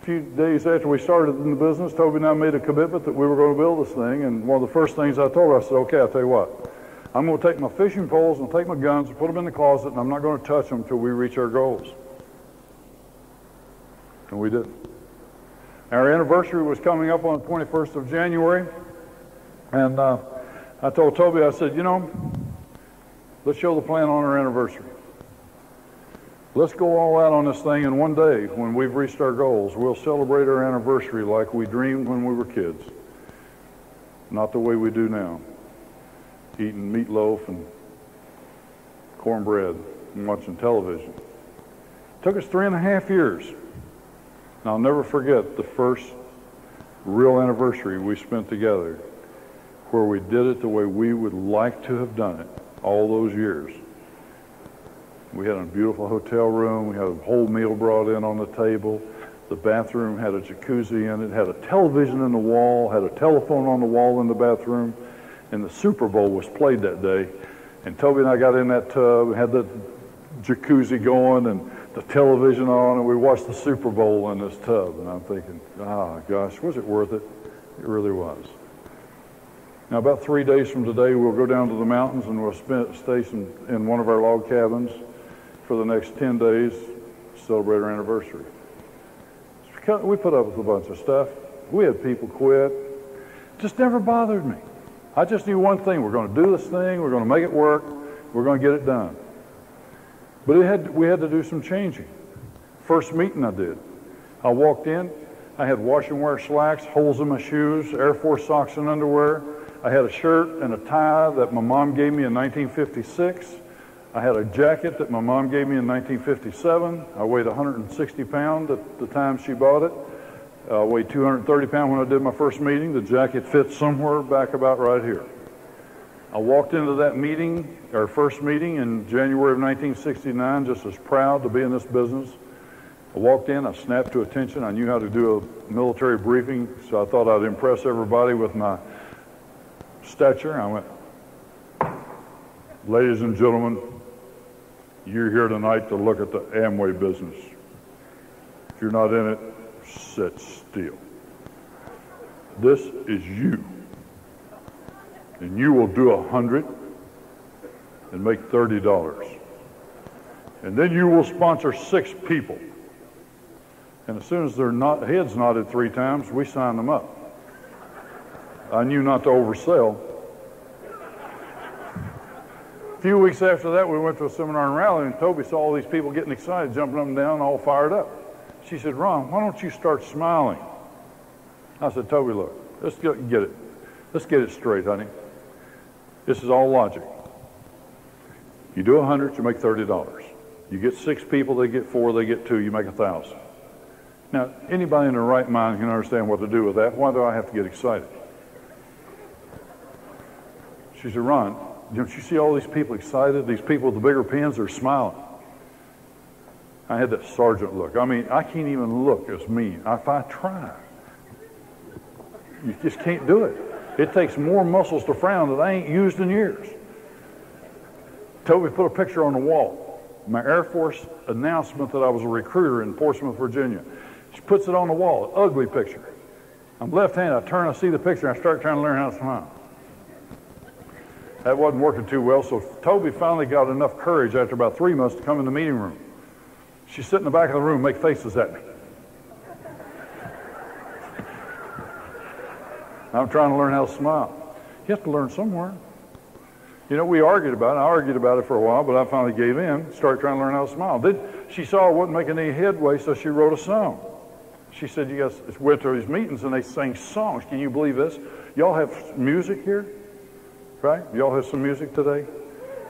few days after we started in the business, Toby and I made a commitment that we were going to build this thing, and one of the first things I told her, I said, okay, I'll tell you what. I'm going to take my fishing poles and take my guns and put them in the closet, and I'm not going to touch them until we reach our goals. And we did. Our anniversary was coming up on the 21st of January, and I told Toby, I said, you know, let's show the plan on our anniversary. Let's go all out on this thing, and one day, when we've reached our goals, we'll celebrate our anniversary like we dreamed when we were kids. Not the way we do now, eating meatloaf and cornbread and watching television. It took us 3.5 years. And I'll never forget the first real anniversary we spent together, where we did it the way we would like to have done it all those years. We had a beautiful hotel room. We had a whole meal brought in on the table. The bathroom had a jacuzzi in it, had a television in the wall, had a telephone on the wall in the bathroom, and the Super Bowl was played that day. And Toby and I got in that tub and had the jacuzzi going and the television on, and we watched the Super Bowl in this tub. And I'm thinking, ah, gosh, was it worth it? It really was. Now, about 3 days from today, we'll go down to the mountains and we'll stay in one of our log cabins for the next 10 days to celebrate our anniversary. We put up with a bunch of stuff. We had people quit. It just never bothered me. I just knew one thing. We're going to do this thing. We're going to make it work. We're going to get it done. But we had to do some changing. First meeting I did, I walked in. I had wash and wear slacks, holes in my shoes, Air Force socks and underwear. I had a shirt and a tie that my mom gave me in 1956. I had a jacket that my mom gave me in 1957. I weighed 160 pounds at the time she bought it. I weighed 230 pounds when I did my first meeting. The jacket fit somewhere back about right here. I walked into that meeting, our first meeting in January of 1969, just as proud to be in this business. I walked in, I snapped to attention. I knew how to do a military briefing, so I thought I'd impress everybody with my stature. I went, ladies and gentlemen, you're here tonight to look at the Amway business. If you're not in it, sit still. This is you. And you will do 100 and make $30. And then you will sponsor 6 people. And as soon as their heads nodded 3 times, we signed them up. I knew not to oversell. A few weeks after that, we went to a seminar in Raleigh, and Toby saw all these people getting excited, jumping up and down, all fired up. She said, Ron, why don't you start smiling? I said, Toby, look, let's get it. Let's get it straight, honey. This is all logic. You do 100, you make $30. You get 6 people, they get 4, they get 2, you make 1,000. Now, anybody in their right mind can understand what to do with that. Why do I have to get excited? She said, Ron, don't you see all these people excited? These people with the bigger pens are smiling. I had that sergeant look. I mean, I can't even look as mean. If I try, you just can't do it. It takes more muscles to frown that I ain't used in years. Toby put a picture on the wall. My Air Force announcement that I was a recruiter in Portsmouth, Virginia. She puts it on the wall, an ugly picture. I'm left-handed. I turn, I see the picture, and I start trying to learn how to smile. That wasn't working too well, so Toby finally got enough courage after about 3 months to come in the meeting room. She sit in the back of the room, make faces at me. I'm trying to learn how to smile. You have to learn somewhere. You know, we argued about it. I argued about it for a while, but I finally gave in, started trying to learn how to smile. She saw I wasn't making any headway, so she wrote a song. She said, you guys went to these meetings and they sang songs. Can you believe this? Y'all have music here? Right? Y'all have some music today?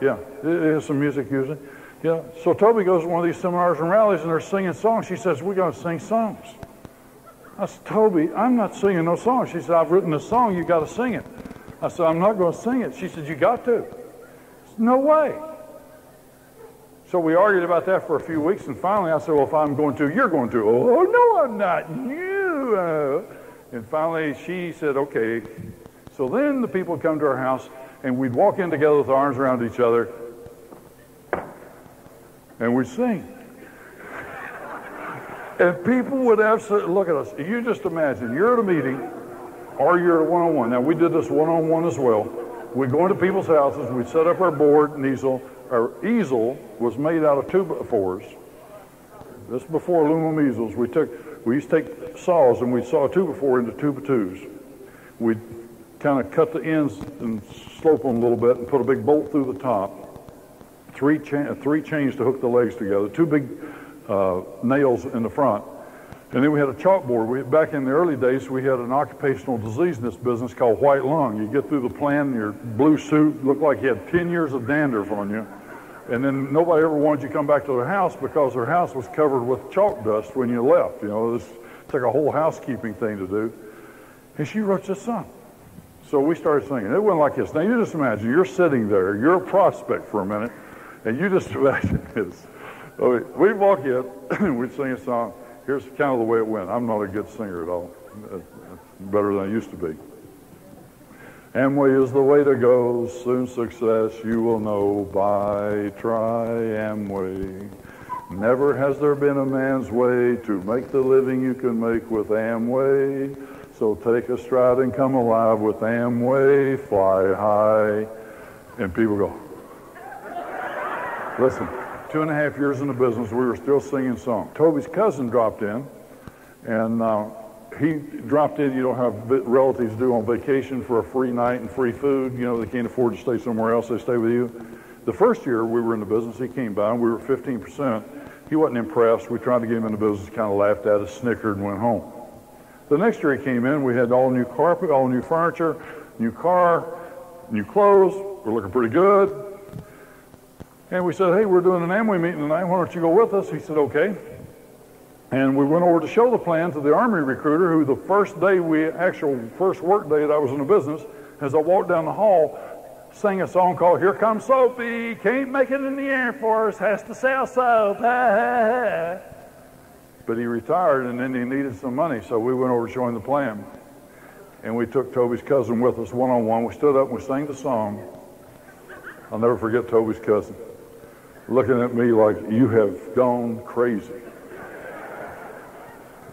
Yeah, it is some music usually. Yeah. So Toby goes to one of these seminars and rallies and they're singing songs. She says, we're going to sing songs. I said, Toby, I'm not singing no songs. She said, I've written a song, you got to sing it. I said, I'm not going to sing it. She said, you got to. Said, no way. So we argued about that for a few weeks, and finally I said, well, if I'm going to, you're going to. Oh, no, I'm not. You. And finally she said, okay. So then the people would come to our house, and we'd walk in together with our arms around each other, and we'd sing. And people would absolutely look at us. You just imagine, you're at a meeting or you're at a one-on-one. Now, we did this one-on-one as well. We'd go into people's houses, we'd set up our board and easel. Our easel was made out of 2x4s. This is before aluminum easels. We used to take saws and we'd saw a 2x4 into 2x2s. We'd kind of cut the ends and slope them a little bit and put a big bolt through the top. Three chains to hook the legs together. Two big nails in the front. And then we had a chalkboard. Back in the early days, we had an occupational disease in this business called white lung. You get through the plan, your blue suit looked like you had 10 years of dandruff on you. And then nobody ever wanted you to come back to their house because their house was covered with chalk dust when you left. You know, it's like a whole housekeeping thing to do. And she wrote this song. So we started singing. It went like this. Now you just imagine, you're sitting there, you're a prospect for a minute, and you just imagine this. We'd walk in, and we'd sing a song. Here's kind of the way it went. I'm not a good singer at all. Better than I used to be. Amway is the way to go, soon success you will know by try Amway. Never has there been a man's way to make the living you can make with Amway. So take a stride and come alive with Amway, fly high. And people go, listen, 2.5 years in the business, we were still singing songs. Toby's cousin dropped in, and he dropped in, you know how relatives do on vacation for a free night and free food. You know, they can't afford to stay somewhere else, they stay with you. The first year we were in the business, he came by, and we were 15%. He wasn't impressed. We tried to get him in the business, kind of laughed at us, snickered, and went home. The next year he came in, we had all new carpet, all new furniture, new car, new clothes. We're looking pretty good. And we said, hey, we're doing an Amway meeting tonight. Why don't you go with us? He said, okay. And we went over to show the plan to the Army recruiter, who the first day first work day that I was in the business, as I walked down the hall, sang a song called Here Comes Soapy, can't make it in the Air Force, has to sell soap. But he retired, and then he needed some money, so we went over showing the plan. And we took Toby's cousin with us one-on-one. We stood up and we sang the song. I'll never forget Toby's cousin looking at me like, you have gone crazy.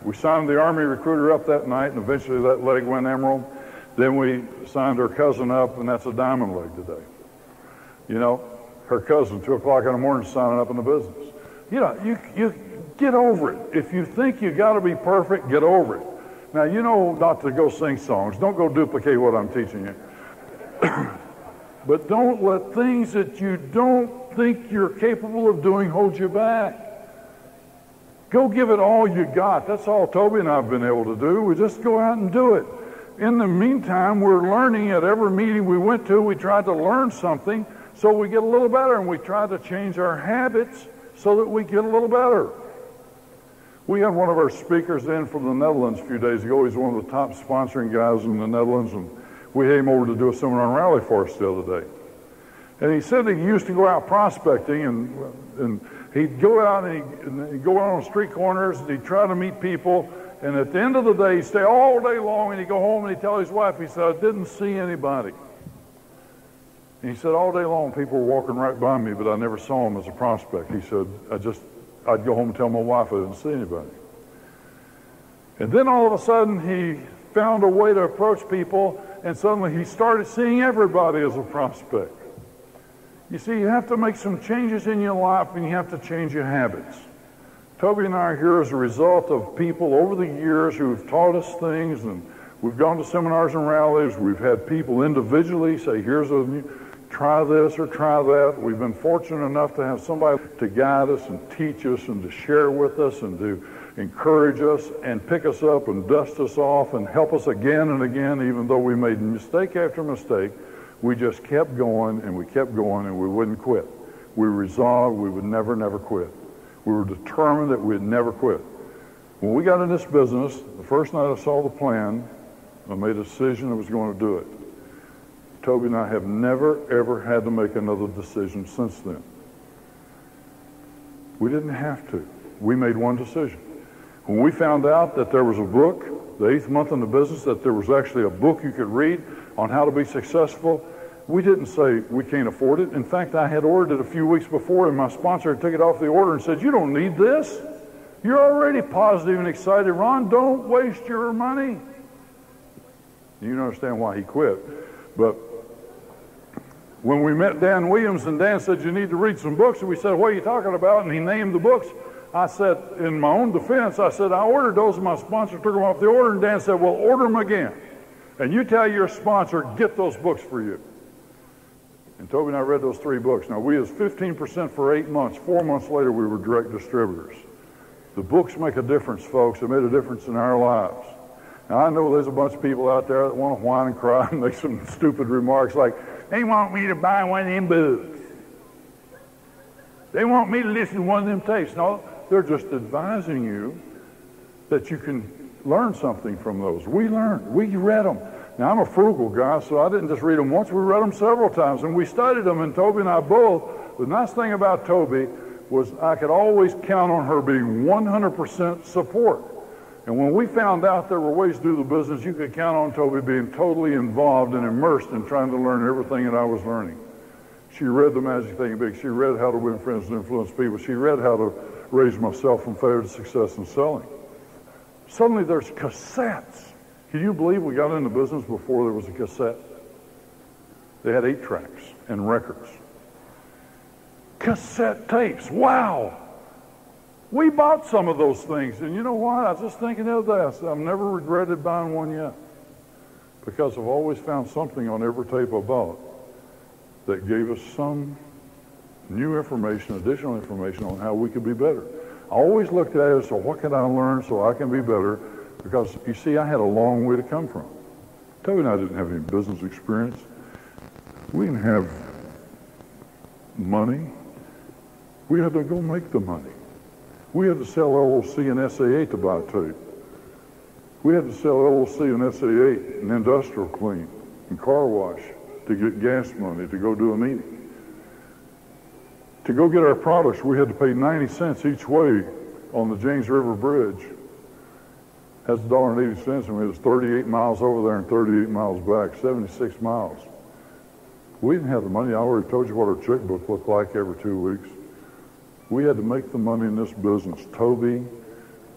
We signed the Army recruiter up that night, and eventually that leg went emerald. Then we signed her cousin up, and that's a diamond leg today. You know, her cousin, 2 o'clock in the morning, signing up in the business. You know, you get over it. If you think you got to be perfect, get over it. Now, you know not to go sing songs. Don't go duplicate what I'm teaching you. But don't let things that you don't think you're capable of doing hold you back. Go give it all you got. That's all Toby and I have been able to do. We just go out and do it. In the meantime, we're learning at every meeting we went to. We tried to learn something so we get a little better, and we try to change our habits so that we get a little better. We had one of our speakers in from the Netherlands a few days ago. He's one of the top sponsoring guys in the Netherlands, and we had him over to do a seminar on rally for us the other day. And he said he used to go out prospecting, and he'd go out and he'd go out on street corners, and he'd try to meet people, and at the end of the day, he'd stay all day long, and he'd go home and he'd tell his wife, he said, I didn't see anybody. And he said, all day long, people were walking right by me, but I never saw them as a prospect. He said, I'd go home and tell my wife I didn't see anybody. And then all of a sudden, he found a way to approach people, and suddenly he started seeing everybody as a prospect. You see, you have to make some changes in your life, and you have to change your habits. Toby and I are here as a result of people over the years who've taught us things, and we've gone to seminars and rallies. We've had people individually say, try this or try that. We've been fortunate enough to have somebody to guide us and teach us and to share with us and to encourage us and pick us up and dust us off and help us again and again, even though we made mistake after mistake. We just kept going, and we kept going, and we wouldn't quit. We resolved we would never, never quit. We were determined that we'd never quit. When we got in this business, the first night I saw the plan, I made a decision I was going to do it. Toby and I have never, ever had to make another decision since then. We didn't have to. We made one decision. When we found out that there was a book, the 8th month in the business, that there was actually a book you could read on how to be successful, we didn't say we can't afford it. In fact, I had ordered it a few weeks before, and my sponsor took it off the order and said, you don't need this. You're already positive and excited, Ron. Don't waste your money. You don't understand why he quit. But when we met Dan Williams, and Dan said, you need to read some books, and we said, what are you talking about? And he named the books. I said, in my own defense, I said, I ordered those, and my sponsor took them off the order, and Dan said, well, order them again. And you tell your sponsor, get those books for you. And Toby and I read those 3 books. Now, we was 15% for 8 months. 4 months later, we were direct distributors. The books make a difference, folks. They made a difference in our lives. Now, I know there's a bunch of people out there that want to whine and cry and make some stupid remarks like, they want me to buy one of them books. They want me to listen to one of them tapes. No, they're just advising you that you can learn something from those. We learned. We read them. Now, I'm a frugal guy, so I didn't just read them once. We read them several times, and we studied them, and Toby and I both. The nice thing about Toby was I could always count on her being 100% support. And when we found out there were ways to do the business, you could count on Toby being totally involved and immersed in trying to learn everything that I was learning. She read The Magic Thing Big. She read How to Win Friends and Influence People. She read How to Raise Myself from Failure to Success in Selling. Suddenly there's cassettes. Can you believe we got into business before there was a cassette? They had 8 tracks and records. Cassette tapes. Wow. We bought some of those things. And you know what? I was just thinking of this. I've never regretted buying one yet. Because I've always found something on every tape I bought that gave us some new information, additional information on how we could be better. I always looked at it, so what can I learn so I can be better? Because, you see, I had a long way to come from. Toby and I didn't have any business experience. We didn't have money. We had to go make the money. We had to sell LLC and SA8 to buy tape. We had to sell LLC and SA8 and industrial clean and car wash to get gas money to go do a meeting. To go get our products, we had to pay 90 cents each way on the James River Bridge. That's $1.80, and it was 38 miles over there and 38 miles back, 76 miles. We didn't have the money. I already told you what our checkbook looked like every 2 weeks. We had to make the money in this business. Toby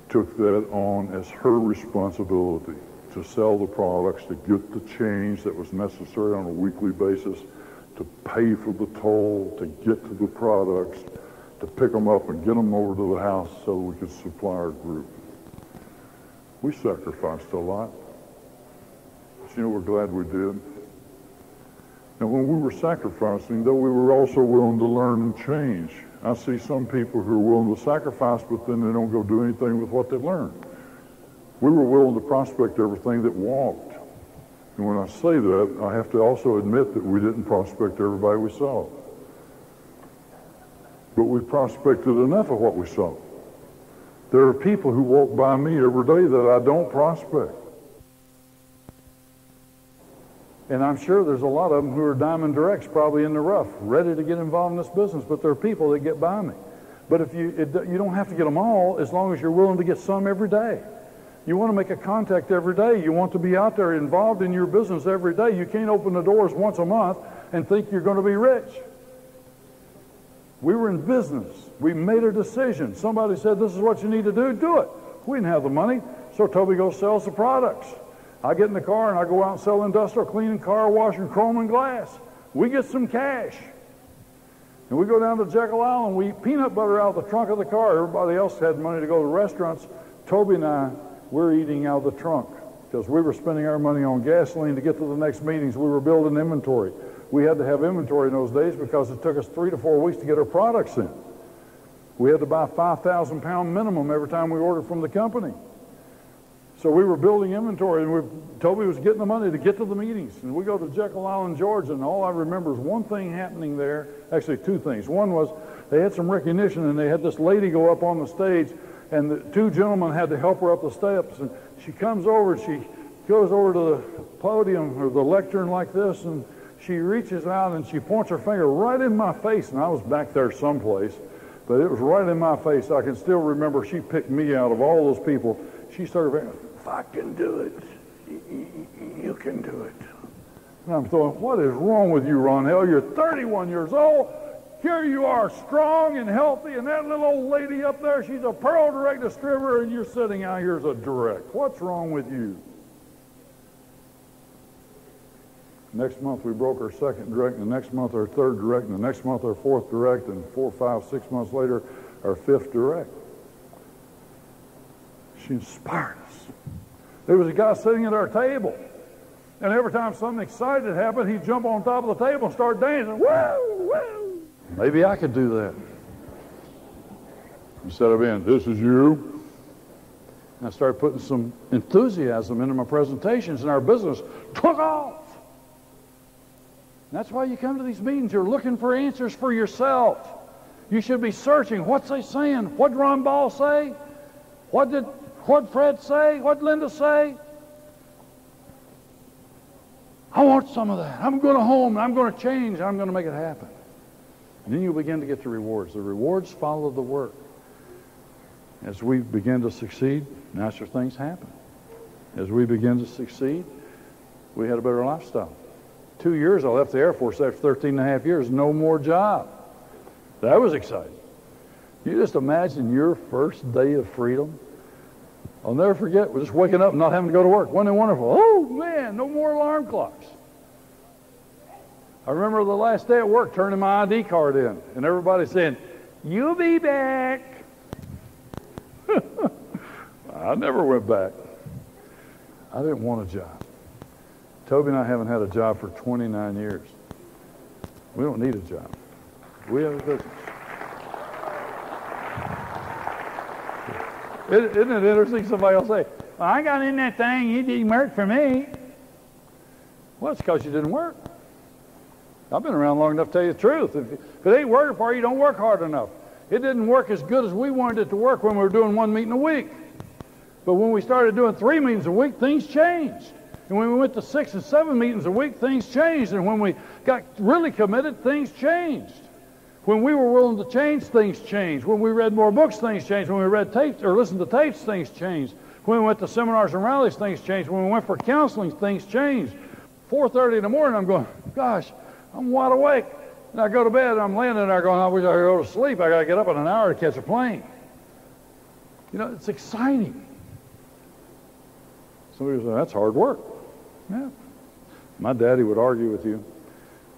took that on as her responsibility to sell the products, to get the change that was necessary on a weekly basis, to pay for the toll, to get to the products, to pick them up and get them over to the house so we could supply our group. We sacrificed a lot. But you know, we're glad we did. Now, when we were sacrificing, though, we were also willing to learn and change. I see some people who are willing to sacrifice, but then they don't go do anything with what they learned. We were willing to prospect everything that walked. And when I say that, I have to also admit that we didn't prospect everybody we saw. But we prospected enough of what we saw. There are people who walk by me every day that I don't prospect. And I'm sure there's a lot of them who are diamond directs probably in the rough, ready to get involved in this business, but there are people that get by me. But if you don't have to get them all as long as you're willing to get some every day. You want to make a contact every day. You want to be out there involved in your business every day. You can't open the doors once a month and think you're going to be rich. We were in business. We made a decision. Somebody said, this is what you need to do. Do it. We didn't have the money, so Toby goes sells the products. I get in the car and I go out and sell industrial cleaning, car wash, and chrome and glass. We get some cash. And we go down to Jekyll Island. We eat peanut butter out of the trunk of the car. Everybody else had money to go to restaurants. Toby and I, we're eating out of the trunk because we were spending our money on gasoline to get to the next meetings. We were building inventory. We had to have inventory in those days because it took us 3 to 4 weeks to get our products in. We had to buy 5,000 pound minimum every time we ordered from the company. So we were building inventory, and Toby was getting the money to get to the meetings. And we go to Jekyll Island, Georgia, and all I remember is one thing happening there, actually 2 things. One was they had some recognition, and they had this lady go up on the stage, and the 2 gentlemen had to help her up the steps. And she comes over, she goes over to the podium or the lectern like this, and she reaches out and she points her finger right in my face, and I was back there someplace, but it was right in my face. I can still remember she picked me out of all those people. She started saying, if I can do it, you can do it. And I'm thinking, what is wrong with you, Ron Hell? You're 31 years old. here you are, strong and healthy, and that little old lady up there, she's a pearl direct distributor, and you're sitting out here as a direct. What's wrong with you? Next month we broke our second direct, and the next month our third direct, and the next month our fourth direct, and 4, 5, 6 months later our fifth direct. She inspired us. There was a guy sitting at our table, and every time something exciting happened, he'd jump on top of the table and start dancing. Woo, woo. Maybe I could do that. Instead of being, this is you. And I started putting some enthusiasm into my presentations, and our business took off. And that's why you come to these meetings. You're looking for answers for yourself. You should be searching. What's they saying? What did Ron Ball say? What did Fred say? What did Linda say? I want some of that. I'm going to home. I'm going to change. I'm going to make it happen. And then you begin to get the rewards. The rewards follow the work. As we begin to succeed, natural things happen. As we begin to succeed, we had a better lifestyle. 2 years I left the Air Force after 13 and a half years. No more job. That was exciting. You just imagine your first day of freedom. I'll never forget, we're just waking up and not having to go to work. Wasn't it wonderful? Oh, man, no more alarm clocks. I remember the last day at work turning my ID card in, and everybody saying, you'll be back. I never went back. I didn't want a job. Toby and I haven't had a job for 29 years. We don't need a job. We have a business. Isn't it interesting? Somebody will say, well, I got in that thing, it didn't work for me. Well, it's because you didn't work. I've been around long enough to tell you the truth. If it ain't working for you, don't work hard enough. It didn't work as good as we wanted it to work when we were doing 1 meeting a week. But when we started doing 3 meetings a week, things changed. And when we went to 6 and 7 meetings a week, things changed. And when we got really committed, things changed. When we were willing to change, things changed. When we read more books, things changed. When we read tapes or listened to tapes, things changed. When we went to seminars and rallies, things changed. When we went for counseling, things changed. 4:30 in the morning, I'm going, gosh, I'm wide awake. And I go to bed, and I'm laying there going, I wish I could go to sleep. I got to get up in an hour to catch a plane. You know, it's exciting. Somebody will say, that's hard work. Yeah. My daddy would argue with you.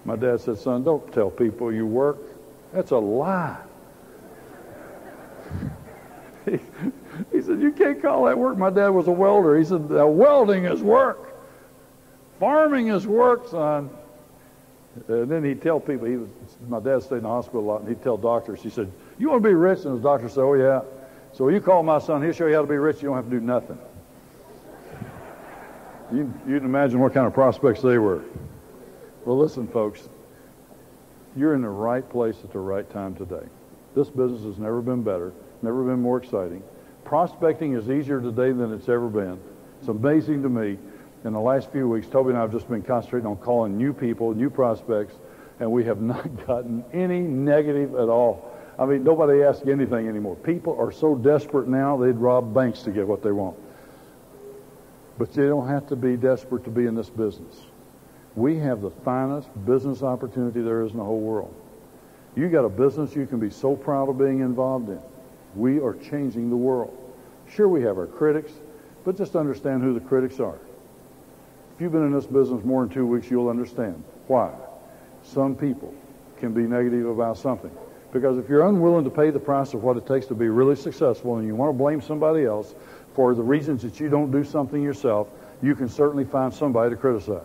My dad said, son, don't tell people you work. That's a lie. He said, you can't call that work. My dad was a welder. He said, welding is work. Farming is work, son. And then he'd tell people, my dad stayed in the hospital a lot, and he'd tell doctors, he said, you want to be rich? And the doctor said, oh, yeah. So when you call my son, he'll show you how to be rich. You don't have to do nothing. You can imagine what kind of prospects they were. Well, listen, folks, you're in the right place at the right time today. This business has never been better, never been more exciting. Prospecting is easier today than it's ever been. It's amazing to me. In the last few weeks, Toby and I have just been concentrating on calling new people, new prospects, and we have not gotten any negative at all. I mean, nobody asks anything anymore. People are so desperate now, they'd rob banks to get what they want. But you don't have to be desperate to be in this business. We have the finest business opportunity there is in the whole world. You got a business you can be so proud of being involved in. We are changing the world. Sure, we have our critics, but just understand who the critics are. If you've been in this business more than 2 weeks, you'll understand why. Some people can be negative about something. Because if you're unwilling to pay the price of what it takes to be really successful and you want to blame somebody else for the reasons that you don't do something yourself, you can certainly find somebody to criticize.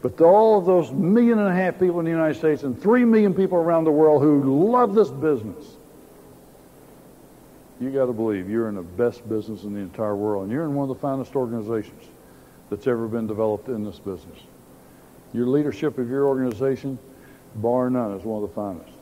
But to all of those 1.5 million people in the United States and 3 million people around the world who love this business, you got to believe you're in the best business in the entire world, and you're in one of the finest organizations that's ever been developed in this business. Your leadership of your organization, bar none, is one of the finest.